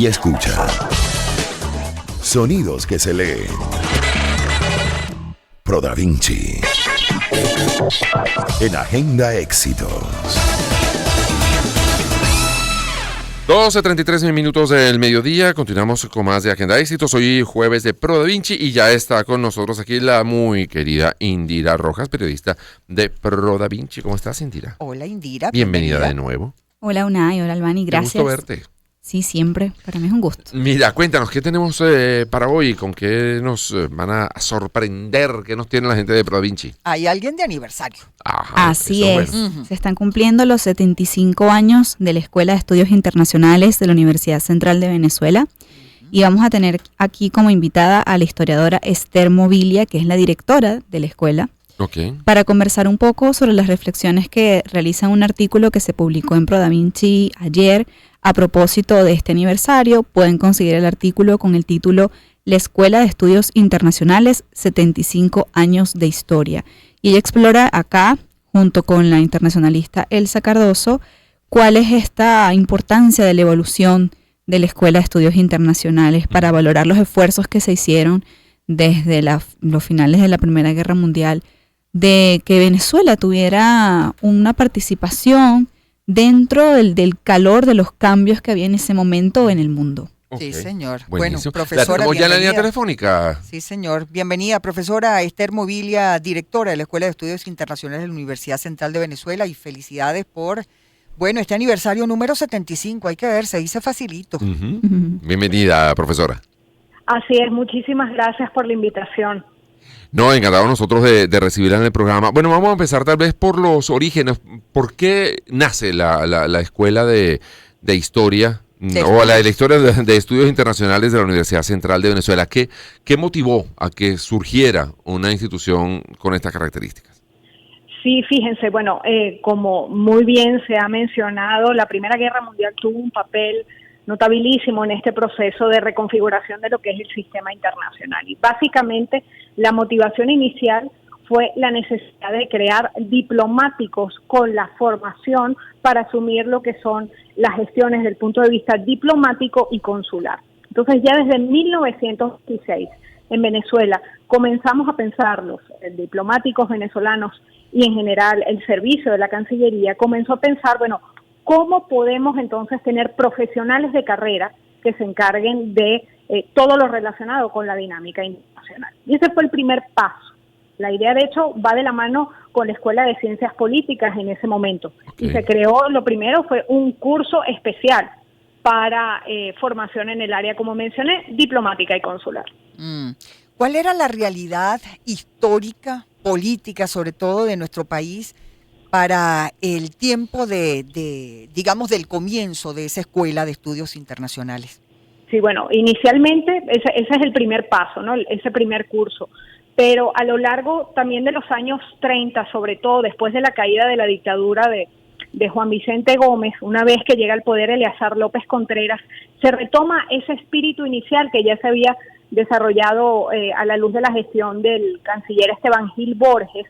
y escucha. Sonidos que se leen. Pro Da Vinci. En Agenda Éxitos. 12:33 minutos del mediodía. Continuamos con más de Agenda Éxitos. Hoy jueves de Pro Da Vinci y ya está con nosotros aquí la muy querida Indira Rojas, periodista de Pro Da Vinci. ¿Cómo estás, Indira? Hola, Indira. Bienvenida de nuevo. Hola, Unai. Hola, Albani. Gracias. Qué gusto verte. Sí, siempre. Para mí es un gusto. Mira, cuéntanos, ¿qué tenemos para hoy? ¿Con qué nos van a sorprender? ¿Qué nos tiene la gente de Pro Da Vinci? Hay alguien de aniversario. Ajá, Así eso es. bueno. Se están cumpliendo los 75 años de la Escuela de Estudios Internacionales de la Universidad Central de Venezuela. Y vamos a tener aquí como invitada a la historiadora Esther Mobilia, que es la directora de la escuela, para conversar un poco sobre las reflexiones que realiza un artículo que se publicó en Pro Da Vinci ayer a propósito de este aniversario. Pueden conseguir el artículo con el título La Escuela de Estudios Internacionales, 75 años de historia. Y ella explora acá, junto con la internacionalista Elsa Cardoso, cuál es esta importancia de la evolución de la Escuela de Estudios Internacionales para valorar los esfuerzos que se hicieron desde los finales de la Primera Guerra Mundial, de que Venezuela tuviera una participación dentro del calor de los cambios que había en ese momento en el mundo. Sí, señor. Buenísimo. Bueno, profesora, ¿La tenemos ya en la línea bienvenida. telefónica? Sí, señor. Bienvenida, profesora Esther Mobilia, directora de la Escuela de Estudios Internacionales de la Universidad Central de Venezuela, y felicidades por, este aniversario número 75. Hay que ver, se dice facilito. Bienvenida, profesora. Así es, muchísimas gracias por la invitación. No, encantado nosotros de recibirla en el programa. Bueno, vamos a empezar tal vez por los orígenes. ¿Por qué nace la Escuela de Historia o la Historia de Estudios Internacionales de la Universidad Central de Venezuela? ¿Qué motivó a que surgiera una institución con estas características? Sí, fíjense, como muy bien se ha mencionado, la Primera Guerra Mundial tuvo un papel notabilísimo en este proceso de reconfiguración de lo que es el sistema internacional. Y básicamente la motivación inicial fue la necesidad de crear diplomáticos con la formación para asumir lo que son las gestiones desde el punto de vista diplomático y consular. Entonces ya desde 1916 en Venezuela comenzamos a pensar, los diplomáticos venezolanos y en general el servicio de la Cancillería comenzó a pensar, ¿cómo podemos entonces tener profesionales de carrera que se encarguen de todo lo relacionado con la dinámica internacional? Y ese fue el primer paso. La idea, de hecho, va de la mano con la Escuela de Ciencias Políticas en ese momento. Okay. Y se creó, lo primero fue un curso especial para formación en el área, como mencioné, diplomática y consular. ¿Cuál era la realidad histórica, política, sobre todo de nuestro país, para el tiempo digamos, del comienzo de esa Escuela de Estudios Internacionales? Sí, inicialmente ese es el primer paso, ¿no? Ese primer curso. Pero a lo largo también de los años 30, sobre todo después de la caída de la dictadura de Juan Vicente Gómez, una vez que llega al poder Eleazar López Contreras, se retoma ese espíritu inicial que ya se había desarrollado a la luz de la gestión del canciller Esteban Gil Borges,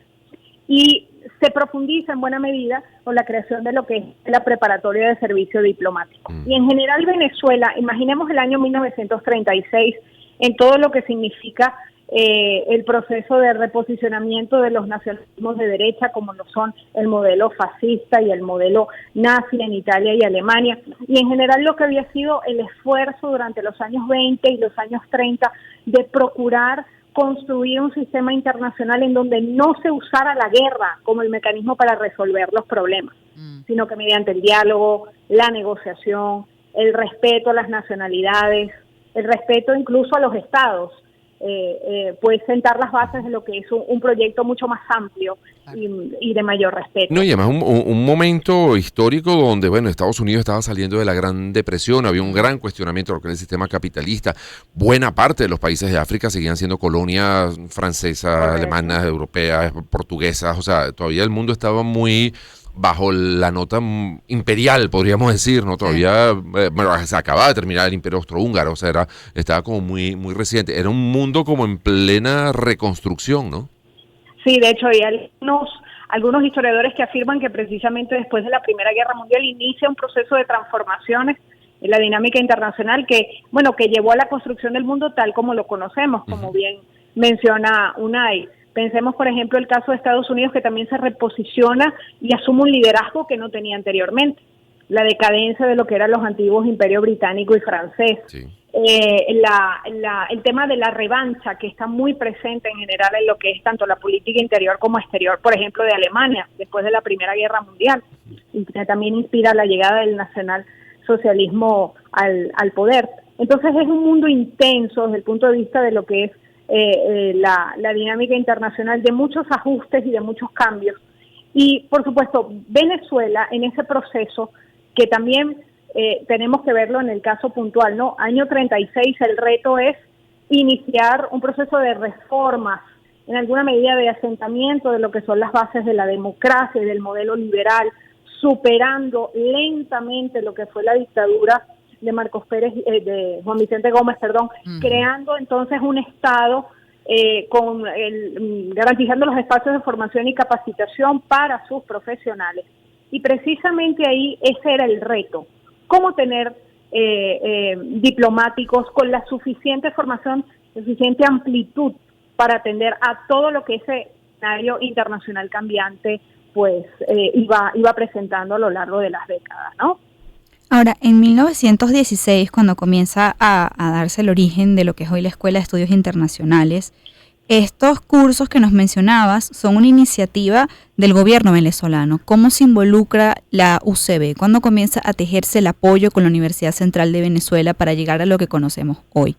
y se profundiza en buena medida con la creación de lo que es la preparatoria de servicio diplomático. Y en general Venezuela, imaginemos el año 1936, en todo lo que significa el proceso de reposicionamiento de los nacionalismos de derecha, como lo son el modelo fascista y el modelo nazi en Italia y Alemania, y en general lo que había sido el esfuerzo durante los años 20 y los años 30 de procurar construir un sistema internacional en donde no se usara la guerra como el mecanismo para resolver los problemas, sino que mediante el diálogo, la negociación, el respeto a las nacionalidades, el respeto incluso a los estados, pues sentar las bases de lo que es un proyecto mucho más amplio y de mayor respeto. No, y además un momento histórico donde, Estados Unidos estaba saliendo de la Gran Depresión, había un gran cuestionamiento de lo que era el sistema capitalista. Buena parte de los países de África seguían siendo colonias francesas, alemanas, europeas, portuguesas, o sea, todavía el mundo estaba muy bajo la nota imperial, podríamos decir, ¿no? Todavía, se acababa de terminar el Imperio Austrohúngaro, o sea, estaba como muy, muy reciente. Era un mundo como en plena reconstrucción, ¿no? Sí, de hecho, hay algunos historiadores que afirman que precisamente después de la Primera Guerra Mundial inicia un proceso de transformaciones la dinámica internacional que, bueno, que llevó a la construcción del mundo tal como lo conocemos, como bien menciona Unai. Pensemos, por ejemplo, el caso de Estados Unidos, que también se reposiciona y asume un liderazgo que no tenía anteriormente. La decadencia de lo que eran los antiguos imperios británico y francés. Sí. El tema de la revancha, que está muy presente en general en lo que es tanto la política interior como exterior, por ejemplo, de Alemania, después de la Primera Guerra Mundial, y que también inspira la llegada del nacionalsocialismo al poder. Entonces es un mundo intenso desde el punto de vista de lo que es la dinámica internacional, de muchos ajustes y de muchos cambios. Y, por supuesto, Venezuela en ese proceso, que también tenemos que verlo en el caso puntual, ¿no? Año 36, el reto es iniciar un proceso de reformas, en alguna medida de asentamiento de lo que son las bases de la democracia y del modelo liberal, superando lentamente lo que fue la dictadura de Marcos Pérez, de Juan Vicente Gómez, creando entonces un Estado garantizando los espacios de formación y capacitación para sus profesionales. Y precisamente ahí ese era el reto, cómo tener diplomáticos con la suficiente formación, suficiente amplitud para atender a todo lo que ese escenario internacional cambiante pues iba presentando a lo largo de las décadas, ¿no? Ahora, en 1916, cuando comienza a darse el origen de lo que es hoy la Escuela de Estudios Internacionales, estos cursos que nos mencionabas son una iniciativa del gobierno venezolano. ¿Cómo se involucra la UCB? ¿Cuándo comienza a tejerse el apoyo con la Universidad Central de Venezuela para llegar a lo que conocemos hoy?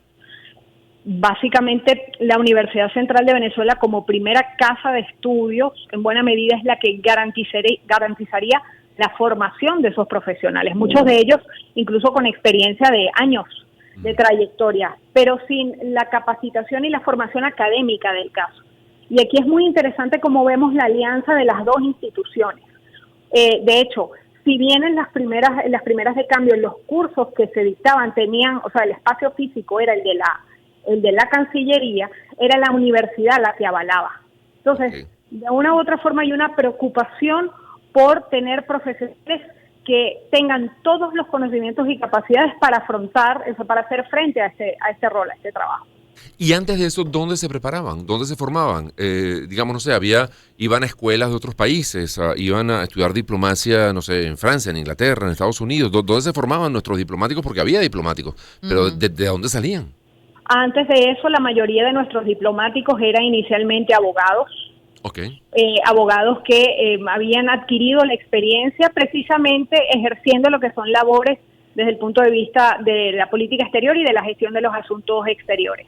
Básicamente, la Universidad Central de Venezuela, como primera casa de estudios, en buena medida es la que garantizaría la formación de esos profesionales, muchos de ellos incluso con experiencia de años de trayectoria, pero sin la capacitación y la formación académica del caso. Y aquí es muy interesante cómo vemos la alianza de las dos instituciones. De hecho, si bien en las primeras de cambio los cursos que se dictaban tenían, o sea, el espacio físico era el de la Cancillería, era la universidad la que avalaba. Entonces, de una u otra forma hay una preocupación por tener profesionales que tengan todos los conocimientos y capacidades para afrontar eso, para hacer frente a este rol, a este trabajo. Y antes de eso, ¿dónde se preparaban? ¿Dónde se formaban? Digamos, no sé, iban a escuelas de otros países, iban a estudiar diplomacia, no sé, en Francia, en Inglaterra, en Estados Unidos. ¿Dónde se formaban nuestros diplomáticos? Porque había diplomáticos, pero ¿de dónde salían? Antes de eso, la mayoría de nuestros diplomáticos eran inicialmente abogados. Okay. Abogados que habían adquirido la experiencia precisamente ejerciendo lo que son labores desde el punto de vista de la política exterior y de la gestión de los asuntos exteriores.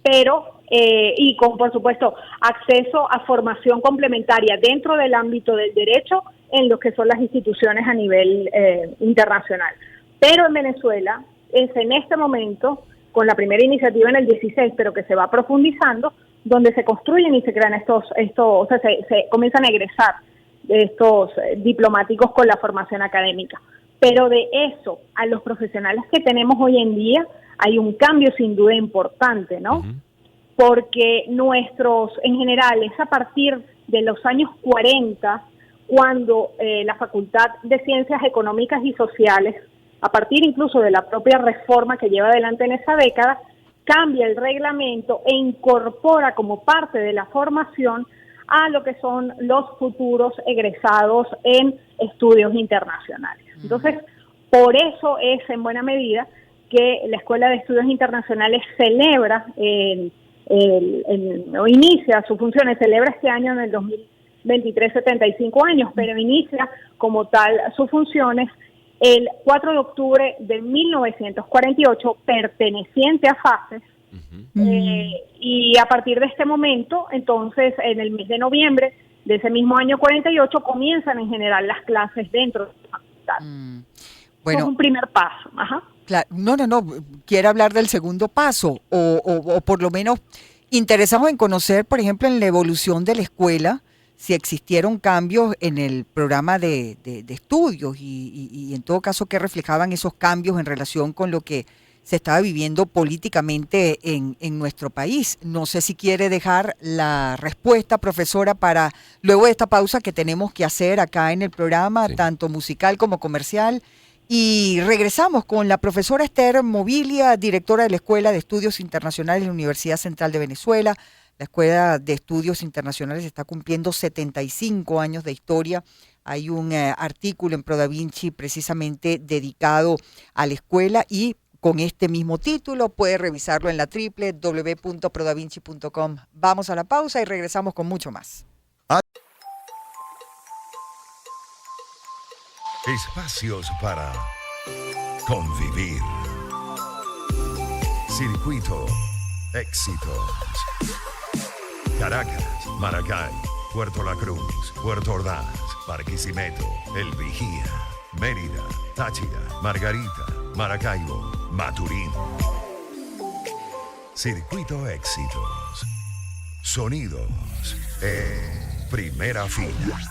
Pero, y con, por supuesto, acceso a formación complementaria dentro del ámbito del derecho en lo que son las instituciones a nivel internacional. Pero en Venezuela, es en este momento, con la primera iniciativa en el 16, pero que se va profundizando, donde se construyen y se crean o sea, se comienzan a egresar estos diplomáticos con la formación académica. Pero de eso a los profesionales que tenemos hoy en día hay un cambio sin duda importante, ¿no? Porque en general, es a partir de los años 40 cuando la Facultad de Ciencias Económicas y Sociales, a partir incluso de la propia reforma que lleva adelante en esa década, cambia el reglamento e incorpora como parte de la formación a lo que son los futuros egresados en estudios internacionales. Entonces, por eso es en buena medida que la Escuela de Estudios Internacionales celebra o inicia sus funciones, celebra este año en el 2023 75 años, pero inicia como tal sus funciones el 4 de octubre de 1948, perteneciente a FACES, y a partir de este momento, entonces, en el mes de noviembre de ese mismo año 48, comienzan en general las clases dentro de la facultad. Bueno, es un primer paso. Ajá. Claro, no, quiero hablar del segundo paso, o por lo menos interesamos en conocer, por ejemplo, en la evolución de la escuela, si existieron cambios en el programa de estudios y en todo caso, qué reflejaban esos cambios en relación con lo que se estaba viviendo políticamente en nuestro país. No sé si quiere dejar la respuesta, profesora, para luego de esta pausa que tenemos que hacer acá en el programa, tanto musical como comercial, Y regresamos con la profesora Esther Mobilia, directora de la Escuela de Estudios Internacionales de la Universidad Central de Venezuela. La Escuela de Estudios Internacionales está cumpliendo 75 años de historia. Hay un artículo en ProDaVinci precisamente dedicado a la escuela y con este mismo título puede revisarlo en la www.prodavinci.com. Vamos a la pausa y regresamos con mucho más. Espacios para convivir. Circuito Éxitos. Caracas, Maracay, Puerto La Cruz, Puerto Ordaz, Barquisimeto, El Vigía, Mérida, Táchira, Margarita, Maracaibo, Maturín. Circuito Éxitos. Sonidos en primera fila.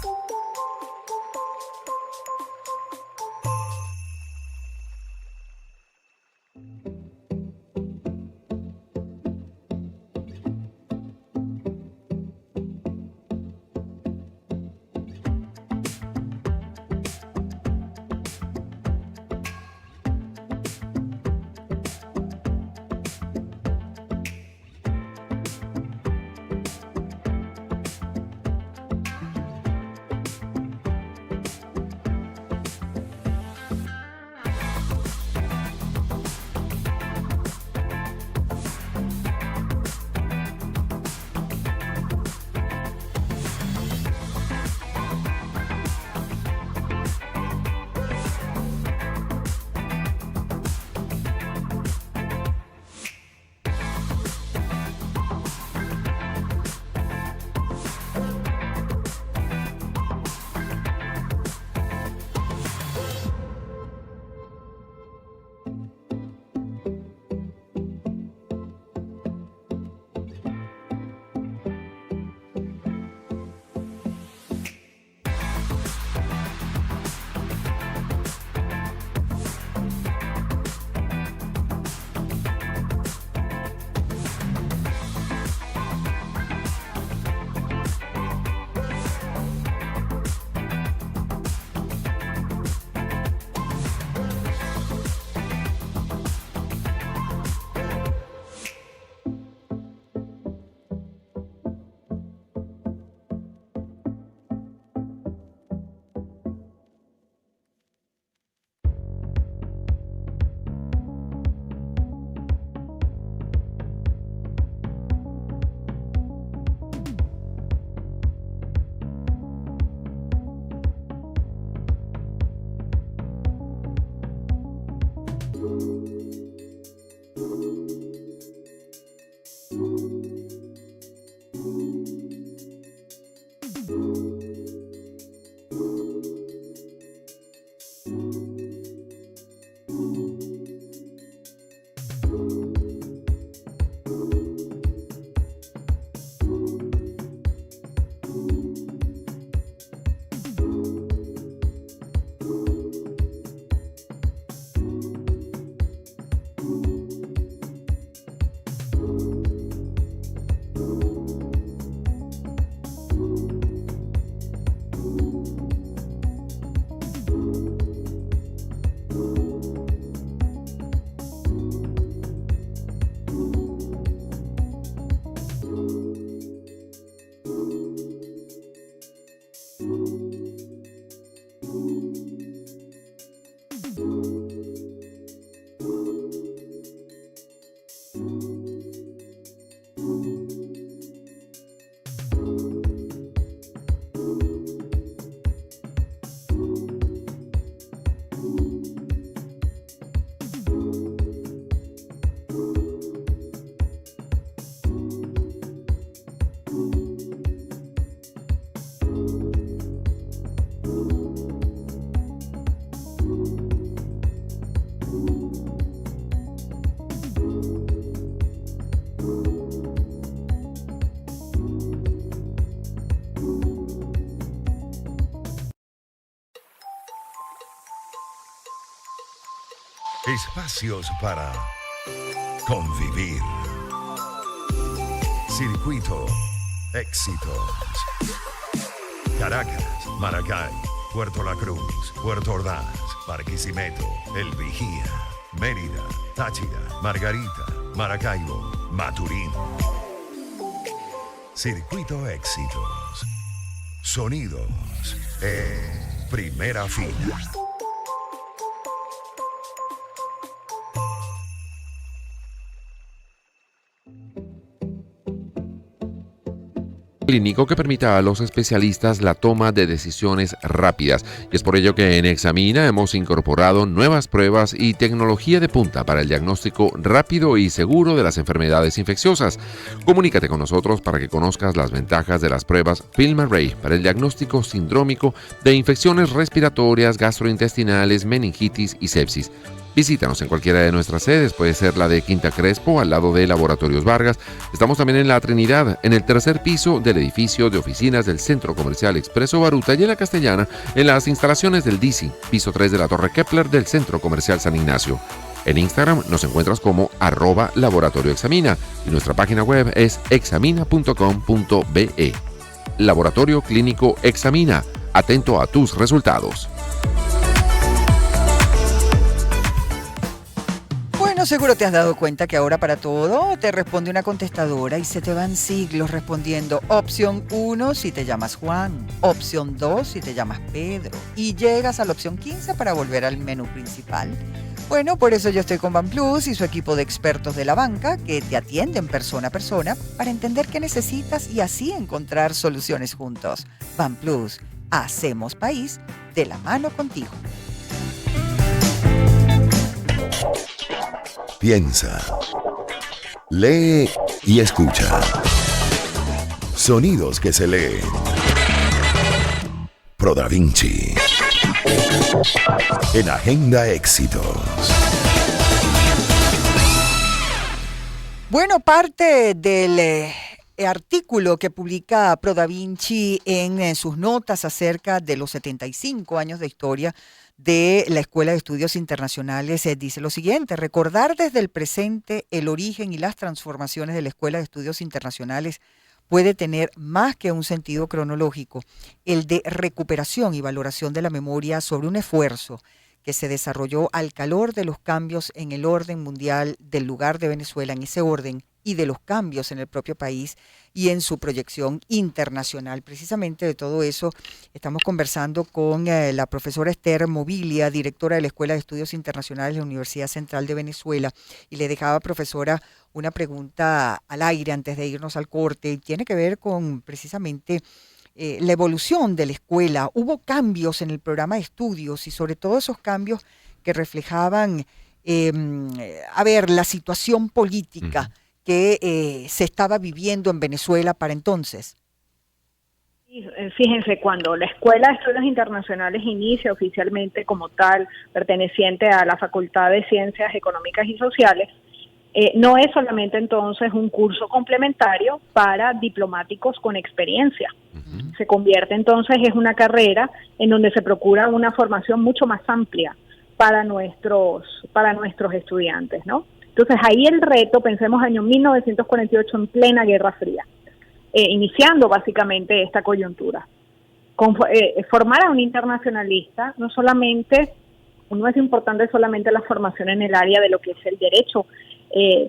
Espacios para convivir. Circuito Éxitos. Caracas, Maracay, Puerto La Cruz, Puerto Ordaz, Barquisimeto, El Vigía, Mérida, Táchira, Margarita, Maracaibo, Maturín. Circuito Éxitos. Sonidos en primera fila. Clínico que permita a los especialistas la toma de decisiones rápidas. Y es por ello que en Examina hemos incorporado nuevas pruebas y tecnología de punta para el diagnóstico rápido y seguro de las enfermedades infecciosas. Comunícate con nosotros para que conozcas las ventajas de las pruebas FilmArray para el diagnóstico sindrómico de infecciones respiratorias, gastrointestinales, meningitis y sepsis. Visítanos en cualquiera de nuestras sedes, puede ser la de Quinta Crespo, al lado de Laboratorios Vargas. Estamos también en La Trinidad, en el tercer piso del edificio de oficinas del Centro Comercial Expreso Baruta, y en La Castellana, en las instalaciones del DICI, piso 3 de la Torre Kepler del Centro Comercial San Ignacio. En Instagram nos encuentras como @laboratorioexamina y nuestra página web es examina.com.be. Laboratorio Clínico Examina, atento a tus resultados. Bueno, seguro te has dado cuenta que ahora para todo te responde una contestadora y se te van siglos respondiendo. Opción 1 si te llamas Juan, opción 2 si te llamas Pedro y llegas a la opción 15 para volver al menú principal. Bueno, por eso yo estoy con BanPlus y su equipo de expertos de la banca que te atienden persona a persona para entender qué necesitas y así encontrar soluciones juntos. BanPlus, hacemos país de la mano contigo. Piensa, lee y escucha. Sonidos que se leen. ProDaVinci. En Agenda Éxitos. Bueno, parte del artículo que publica ProDaVinci en sus notas acerca de los 75 años de historia de la Escuela de Estudios Internacionales dice lo siguiente: recordar desde el presente el origen y las transformaciones de la Escuela de Estudios Internacionales puede tener más que un sentido cronológico, el de recuperación y valoración de la memoria sobre un esfuerzo que se desarrolló al calor de los cambios en el orden mundial del lugar de Venezuela en ese orden y de los cambios en el propio país y en su proyección internacional. Precisamente de todo eso estamos conversando con la profesora Esther Mobilia, directora de la Escuela de Estudios Internacionales de la Universidad Central de Venezuela, y le dejaba, profesora, una pregunta al aire antes de irnos al corte, y tiene que ver con precisamente la evolución de la escuela. Hubo cambios en el programa de estudios y sobre todo esos cambios que reflejaban, la situación política que se estaba viviendo en Venezuela para entonces. Fíjense, cuando la Escuela de Estudios Internacionales inicia oficialmente como tal, perteneciente a la Facultad de Ciencias Económicas y Sociales, no es solamente entonces un curso complementario para diplomáticos con experiencia. Se convierte entonces en una carrera en donde se procura una formación mucho más amplia para nuestros estudiantes, ¿no? Entonces ahí el reto, pensemos año 1948 en plena Guerra Fría, iniciando básicamente esta coyuntura. Formar a un internacionalista no es importante solamente la formación en el área de lo que es el derecho,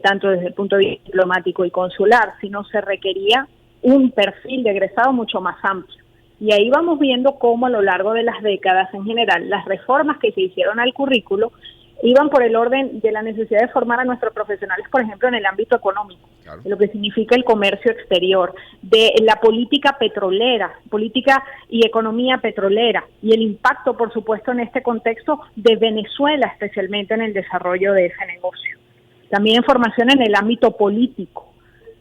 tanto desde el punto de vista diplomático y consular, sino se requería un perfil de egresado mucho más amplio. Y ahí vamos viendo cómo a lo largo de las décadas en general, las reformas que se hicieron al currículo iban por el orden de la necesidad de formar a nuestros profesionales, por ejemplo, en el ámbito económico, claro, de lo que significa el comercio exterior, de la política petrolera, política y economía petrolera, y el impacto, por supuesto, en este contexto de Venezuela, especialmente en el desarrollo de ese negocio. También formación en el ámbito político,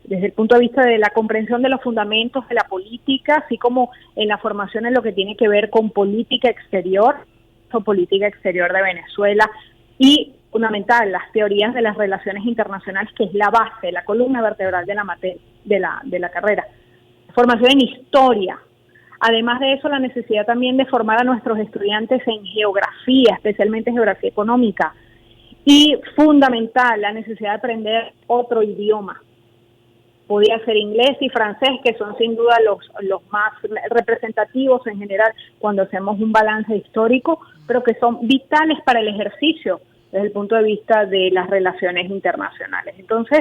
desde el punto de vista de la comprensión de los fundamentos de la política, así como en la formación en lo que tiene que ver con política exterior de Venezuela, y fundamental, las teorías de las relaciones internacionales, que es la base, la columna vertebral de la carrera. Formación en historia. Además de eso, la necesidad también de formar a nuestros estudiantes en geografía, especialmente geografía económica. Y fundamental, la necesidad de aprender otro idioma. podía ser inglés y francés, que son sin duda los más representativos en general cuando hacemos un balance histórico, pero que son vitales para el ejercicio desde el punto de vista de las relaciones internacionales. Entonces,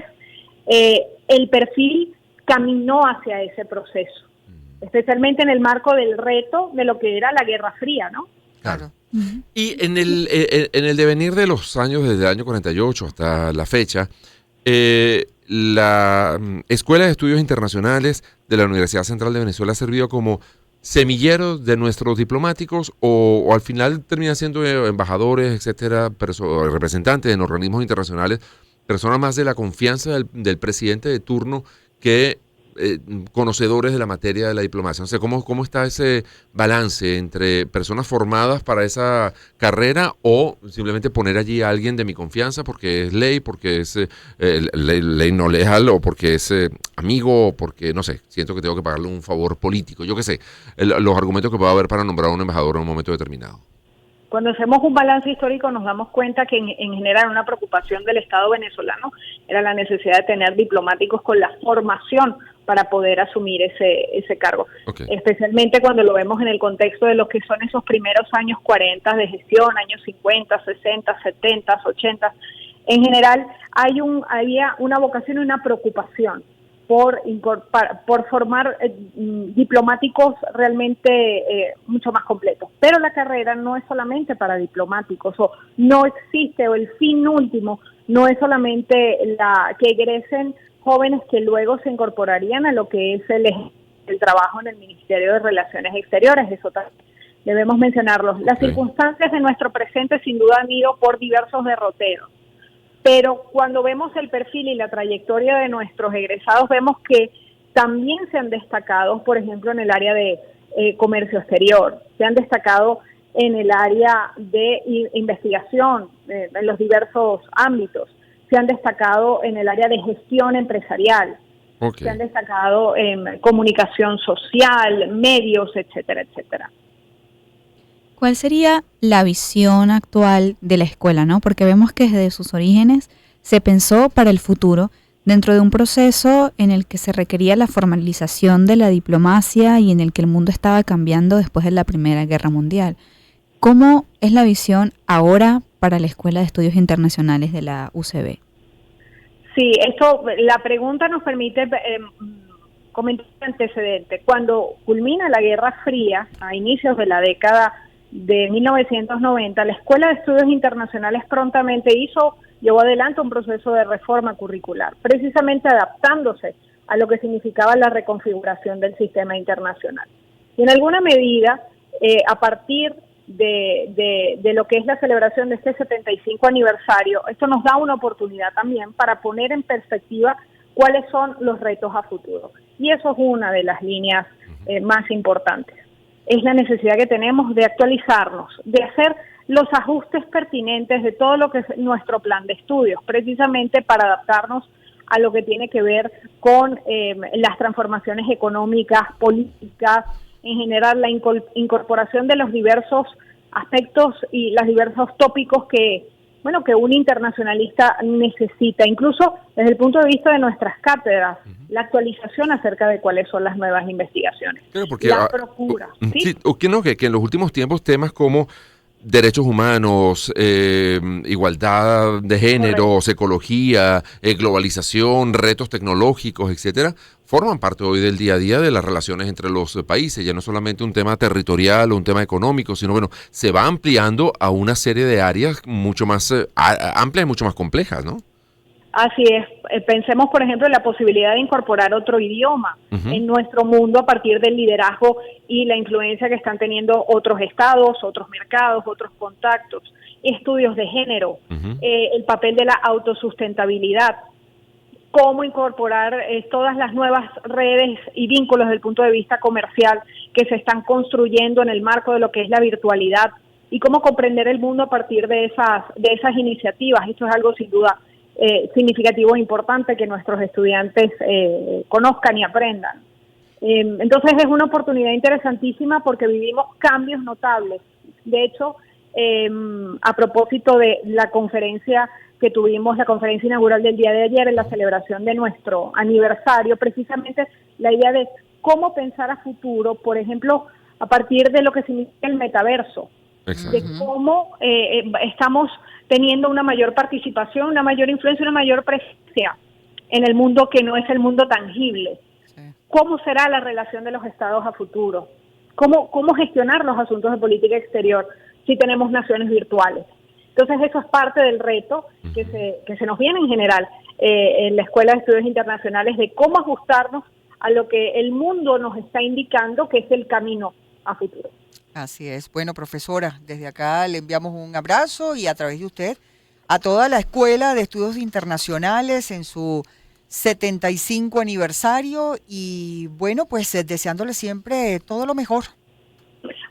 el perfil caminó hacia ese proceso, especialmente en el marco del reto de lo que era la Guerra Fría, ¿no? Claro. Y en el devenir de los años, desde el año 48 hasta la fecha, la Escuela de Estudios Internacionales de la Universidad Central de Venezuela ha servido como semillero de nuestros diplomáticos o al final termina siendo embajadores, etcétera, representantes en organismos internacionales, personas más de la confianza del presidente de turno que conocedores de la materia de la diplomacia. O sea, ¿cómo está ese balance entre personas formadas para esa carrera o simplemente poner allí a alguien de mi confianza porque es ley, porque es ley no leal o porque es amigo o porque, no sé, siento que tengo que pagarle un favor político? Yo qué sé, los argumentos que pueda haber para nombrar a un embajador en un momento determinado. Cuando hacemos un balance histórico nos damos cuenta que en general una preocupación del Estado venezolano era la necesidad de tener diplomáticos con la formación para poder asumir ese cargo. Okay. Especialmente cuando lo vemos en el contexto de lo que son esos primeros años 40 de gestión, años 50, 60, 70, 80. En general había una vocación y una preocupación por formar diplomáticos realmente mucho más completos. Pero la carrera no es solamente para diplomáticos, o no existe, o el fin último no es solamente que egresen jóvenes que luego se incorporarían a lo que es el trabajo en el Ministerio de Relaciones Exteriores. Eso también debemos mencionarlo. Las circunstancias de nuestro presente sin duda han ido por diversos derroteros. Pero cuando vemos el perfil y la trayectoria de nuestros egresados, vemos que también se han destacado, por ejemplo, en el área de comercio exterior, se han destacado en el área de investigación, en los diversos ámbitos, se han destacado en el área de gestión empresarial, se han destacado en comunicación social, medios, etcétera, etcétera. ¿Cuál sería la visión actual de la escuela, ¿no? Porque vemos que desde sus orígenes se pensó para el futuro dentro de un proceso en el que se requería la formalización de la diplomacia y en el que el mundo estaba cambiando después de la Primera Guerra Mundial. ¿Cómo es la visión ahora para la Escuela de Estudios Internacionales de la UCB? Sí, la pregunta nos permite comentar el antecedente. Cuando culmina la Guerra Fría, a inicios de la década de 1990, la Escuela de Estudios Internacionales prontamente llevó adelante un proceso de reforma curricular, precisamente adaptándose a lo que significaba la reconfiguración del sistema internacional. Y en alguna medida, a partir de lo que es la celebración de este 75 aniversario, esto nos da una oportunidad también para poner en perspectiva cuáles son los retos a futuro. Y eso es una de las líneas más importantes. Es la necesidad que tenemos de actualizarnos, de hacer los ajustes pertinentes de todo lo que es nuestro plan de estudios, precisamente para adaptarnos a lo que tiene que ver con las transformaciones económicas, políticas, en general la incorporación de los diversos aspectos y los diversos tópicos que un internacionalista necesita, incluso desde el punto de vista de nuestras cátedras, la actualización acerca de cuáles son las nuevas investigaciones. Claro, porque la procura. ¿Sí? Que en los últimos tiempos temas como derechos humanos, igualdad de géneros, ecología, globalización, retos tecnológicos, etcétera, forman parte hoy del día a día de las relaciones entre los países. Ya no es solamente un tema territorial o un tema económico, sino se va ampliando a una serie de áreas mucho más amplias y mucho más complejas, ¿no? Así es. Pensemos, por ejemplo, en la posibilidad de incorporar otro idioma en nuestro mundo a partir del liderazgo y la influencia que están teniendo otros estados, otros mercados, otros contactos, estudios de género, el papel de la autosustentabilidad, cómo incorporar todas las nuevas redes y vínculos desde el punto de vista comercial que se están construyendo en el marco de lo que es la virtualidad y cómo comprender el mundo a partir de esas iniciativas. Esto es algo sin duda significativo e importante que nuestros estudiantes conozcan y aprendan. Entonces es una oportunidad interesantísima porque vivimos cambios notables. De hecho, a propósito de la conferencia que tuvimos la conferencia inaugural del día de ayer en la celebración de nuestro aniversario, precisamente la idea de cómo pensar a futuro, por ejemplo, a partir de lo que significa el metaverso, Exacto. de cómo estamos teniendo una mayor participación, una mayor influencia, una mayor presencia en el mundo que no es el mundo tangible. Sí. ¿Cómo será la relación de los estados a futuro? ¿Cómo gestionar los asuntos de política exterior si tenemos naciones virtuales? Entonces eso es parte del reto que se nos viene en general en la Escuela de Estudios Internacionales, de cómo ajustarnos a lo que el mundo nos está indicando que es el camino a futuro. Así es. Bueno, profesora, desde acá le enviamos un abrazo y a través de usted a toda la Escuela de Estudios Internacionales en su 75 aniversario y bueno, pues deseándole siempre todo lo mejor.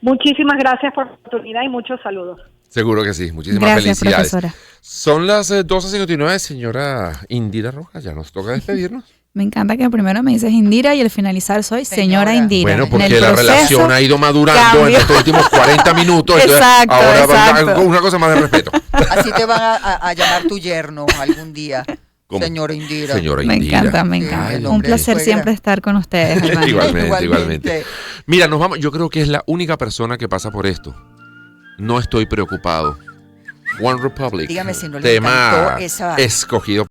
Muchísimas gracias por la oportunidad y muchos saludos. Seguro que sí. Muchísimas Gracias, felicidades. profesora. Son las 12:59, señora Indira Rojas. Ya nos toca despedirnos. Me encanta que primero me dices Indira y al finalizar soy señora Indira. Bueno, En porque el la proceso relación ha ido madurando en cambio. estos últimos 40 minutos. Entonces, Exacto, ahora exacto. una cosa más de respeto. Así te van a llamar tu yerno algún día, ¿Cómo? señora Indira. Señora Me Indira. encanta, me Sí, encanta. el Un hombre placer de siempre suegra. estar con ustedes, hermano. Igualmente. Mira, nos vamos. Yo creo que es la única persona que pasa por esto. No estoy preocupado. One Republic. Dígame si no le tema encantó esa escogido